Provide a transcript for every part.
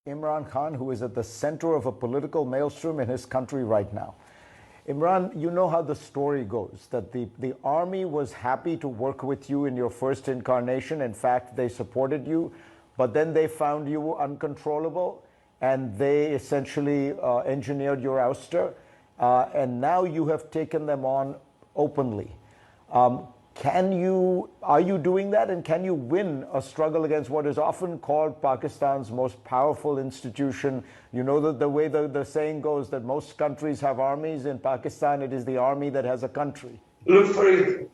Imran Khan, who is at the center of a political maelstrom in his country right now. Imran, you know how the story goes, that the army was happy to work with you in your first incarnation. In fact, they supported you, but then they found you uncontrollable and they essentially engineered your ouster. And now you have taken them on openly. Are you doing that, and can you win a struggle against what is often called Pakistan's most powerful institution? You know that the way the saying goes that most countries have armies. In Pakistan, it is the army that has a country. Look, Farid,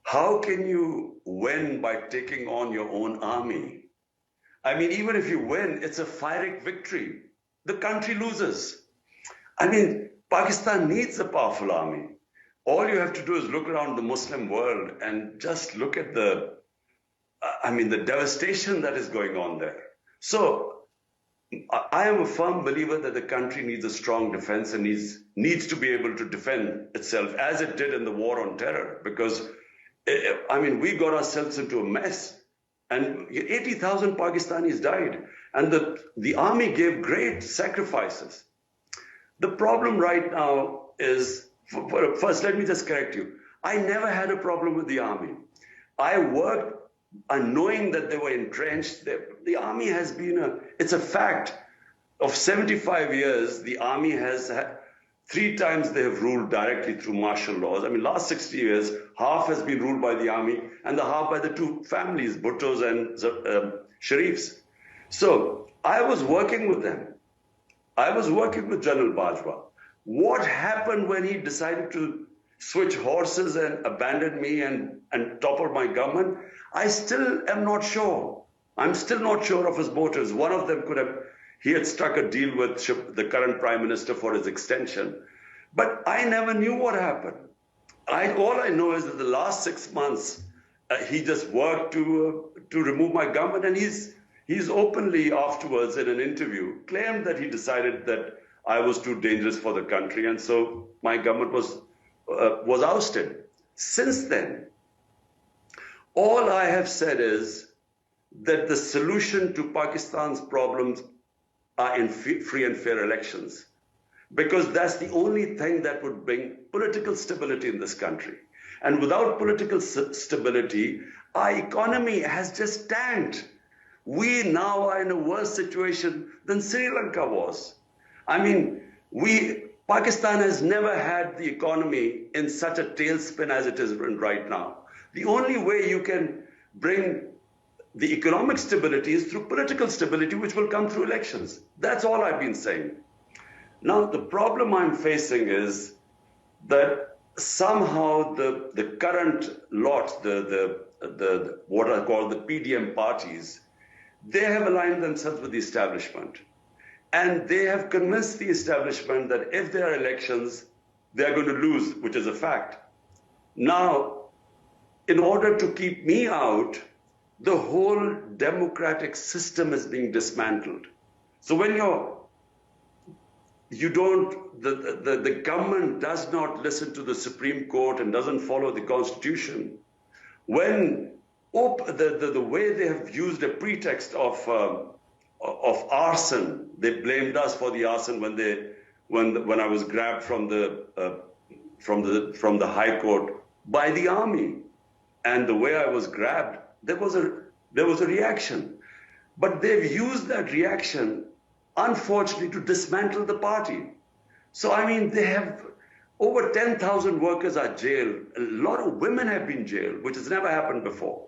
how can you win by taking on your own army? I mean, even if you win, it's a Pyrrhic victory. The country loses. I mean, Pakistan needs a powerful army. All you have to do is look around the Muslim world and just look at the devastation that is going on there. So I am a firm believer that the country needs a strong defense and needs to be able to defend itself as it did in the war on terror. Because, we got ourselves into a mess and 80,000 Pakistanis died and the army gave great sacrifices. The problem right now is, first, let me just correct you. I never had a problem with the army. I worked knowing that they were entrenched. The army has been it's a fact of 75 years, the army has had 3 times they have ruled directly through martial laws. I mean, last 60 years, half has been ruled by the army and the half by the 2 families, Bhuttos and Sharifs. So I was working with them. I was working with General Bajwa. What happened when he decided to switch horses and abandon me and topple my government? I still am not sure. I'm still not sure of his motives. One of them he had struck a deal with the current prime minister for his extension. But I never knew what happened. All I know is that the last 6 months, he just worked to remove my government, and he's openly afterwards in an interview claimed that he decided that I was too dangerous for the country, and so my government was ousted. Since then, all I have said is that the solution to Pakistan's problems are in free and fair elections, because that's the only thing that would bring political stability in this country. And without political stability, our economy has just tanked. We now are in a worse situation than Sri Lanka was. I mean, Pakistan has never had the economy in such a tailspin as it is right now. The only way you can bring the economic stability is through political stability, which will come through elections. That's all I've been saying. Now, the problem I'm facing is that somehow the current lot, the what I call the PDM parties, they have aligned themselves with the establishment. And they have convinced the establishment that if there are elections, they are going to lose, which is a fact. Now, in order to keep me out, the whole democratic system is being dismantled. So when the government does not listen to the Supreme Court and doesn't follow the Constitution, when the way they have used a pretext of arson, they blamed us for the arson when I was grabbed from the High Court by the army, and the way I was grabbed, there was a reaction, but they've used that reaction, unfortunately, to dismantle the party. So I mean, they have over 10,000 workers are jailed. A lot of women have been jailed, which has never happened before.